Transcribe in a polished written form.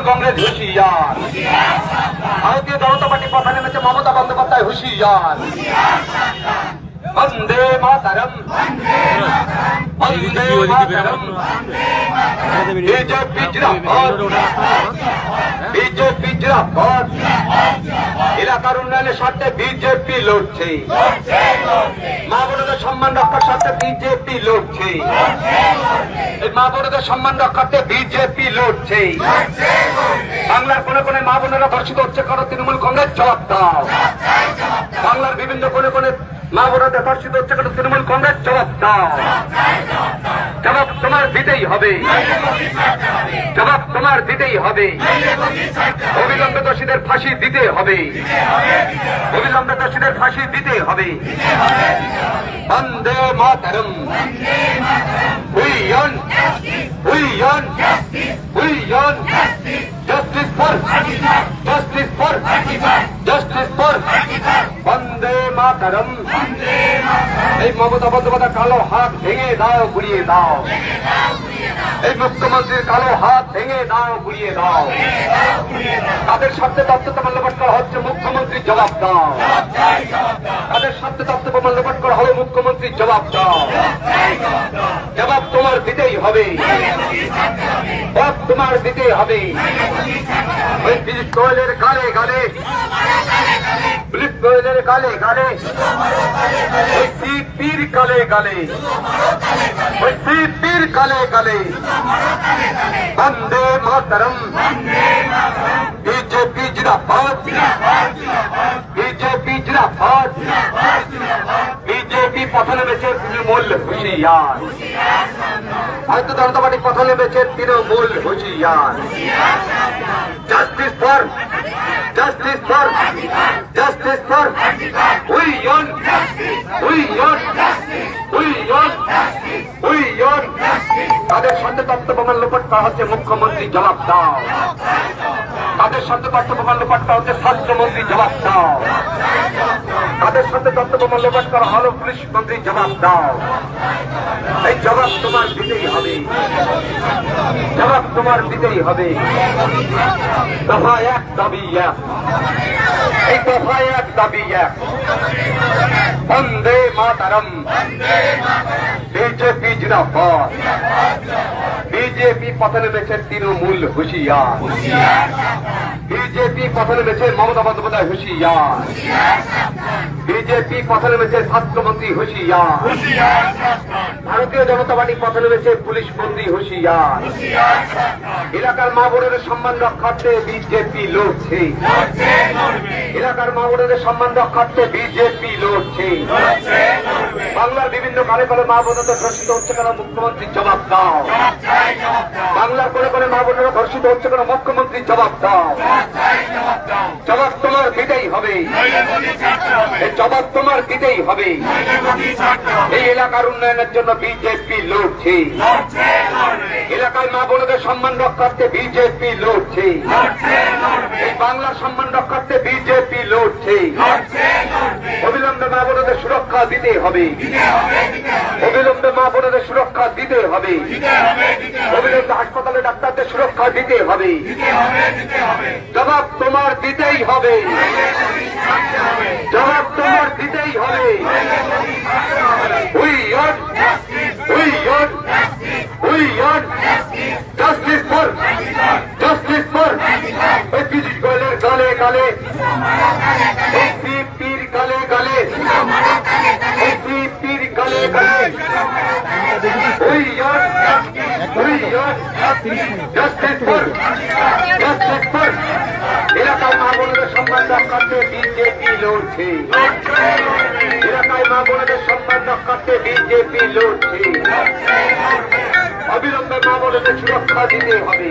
কংগ্রেস হুঁশিয়ার, ভারতীয় জনতা পার্টি পথে নেমেছে মমতা বন্দ্যোপাধ্যায় হুঁশিয়ার। বন্দে মাতরম, বন্দে মাতরম, বিজেপি জিন্দাবাদ, বিজেপি জিন্দাবাদ। এলাকার উন্নয়নের স্বার্থে বিজেপি লড়ছে, মা বোনদের সম্মান রক্ষার স্বার্থে বিজেপি লড়ছে, মা বোনদের সম্মান রক্ষার্থে বিজেপি লড়ছে। বাংলার কোনে কোনে মা বোনেরা ধর্ষিত হচ্ছে কারণ তৃণমূল কংগ্রেস জবাব দাও। বাংলার বিভিন্ন কোনে কোনে মা বোনেরা ধর্ষিত হচ্ছে কারণ তৃণমূল কংগ্রেস জবাব দাও। জবাব তোমার দিতেই হবে, জবাব তোমার দিতেই হবে। অবিলম্বে দোষীদের ফাঁসি দিতে হবে, অবিলম্বে দোষীদের ফাঁসি দিতে হবে। বন্দে মাতরম, we want justice for বন্দে মাতরম। এই মমতা বন্দ্যোপাধ্যায় কালো হাত ভেঙে দাও, ঘুরিয়ে দাও। এই মুখ্যমন্ত্রীর কালো হাত ভেঙে দাও, ঘুরিয়ে দাও। তাদের স্বার্থে তথ্য প্রমাণ লোপাট করা হচ্ছে, মুখ্যমন্ত্রী জবাব দাও। তাদের স্বার্থে তথ্য প্রমাণ লোপাট করা হলো, মুখ্যমন্ত্রী জবাব দাও। জবাব তোমার দিতেই হবে, জবাব তোমার দিতেই হবে। ওই পীযূষ গোয়েলের গালে গালে, পীযূষ গোয়েলের গালে গালে, ওই সিপির গালে গালে, ওই সিপির গালে গালে। বন্দে মাতরম, বিজেপি জিন্দাবাদ, বিজেপি জিন্দাবাদ। বিজেপি পথে নেমেছে তৃণমূল হুঁশিয়ার, ভারতীয় জনতা পার্টি পথে নেমেছে তৃণমূল হুঁশিয়ার। Justice for, justice for, justice for, we want, we want, we want, we want. তাদের সাথে তথ্য প্রমাণ লোপাট করা হচ্ছে, মুখ্যমন্ত্রী জবাব দাও। তাদের সাথে তথ্য প্রমাণ লোপাট করা হচ্ছে, স্বাস্থ্যমন্ত্রী জবাব দাও। তাদের সাথে তথ্য প্রমাণ লোপাট করা হলো, পুলিশ মন্ত্রী জবাব দাও। এই জবাব তোমার দিতেই হবে, জবাব তোমার দিতেই হবে। দফা এক, দাবি এক, এই দফা এক, দাবি এক। বন্দে মাতরম, বিজেপি জিন্দাবাদ। বিজেপি পথে নেমেছে তৃণমূল হুঁশিয়ার, বিজেপি পথে নেমেছে মমতা বন্দ্যোপাধ্যায় হুঁশিয়ার, বিজেপি পথে নেমেছে স্বাস্থ্যমন্ত্রী হুঁশিয়ার, ভারতীয় জনতা পার্টি পথে নেমেছে পুলিশ মন্ত্রী হুঁশিয়ার। এলাকার মা বোনেদের সম্মান রক্ষার্থে বিজেপি লড়ছে, এলাকার মা বোনেদের সম্মান রক্ষার্থে বিজেপি লড়ছে। বাংলার বিভিন্ন কালে কালে মা বোনেরা ধর্ষিত হচ্ছে কেন, মুখ্যমন্ত্রী জবাব দাও। বাংলার কোনে কোনে মা বোনেরা ধর্ষিত হচ্ছে কেন, মুখ্যমন্ত্রী জবাব দাও। জবাব তোমার দিতেই হবে, এই জবাব তোমার দিতেই হবে। এই এলাকার উন্নয়নের জন্য বিজেপি লড়ছে, এলাকায় মা বোনদের সম্মান রক্ষার্থে বিজেপি লড়ছে, এই বাংলার সম্মান রক্ষার্থে বিজেপি লড়ছে। অবিলম্বে মা বোনদের সুরক্ষা দিতে হবে, অবিলম্বে মা বোনদের সুরক্ষা দিতে হবে, অবিলম্বে হাসপাতালে ডাক্তারদের সুরক্ষা দিতে হবে। জবাব তোমার দিতেই হবে, জবাব তোমার দিতেই হবে। We want, we want, we want justice for, justice for. ওই পীযূষ গোয়েলের গালে গালে, ওই সিপির গালে গালে, ওই সিপির গালে গালে। We want, we want justice for, justice for. এলাকায় মা বোনদের সম্মান রক্ষার্থে বিজেপি লড়ছে, এলাকায় মা বোনদের সম্মান রক্ষার্থে বিজেপি লড়ছে। অবিলম্বে মা বোনদের সুরক্ষা দিতে হবে।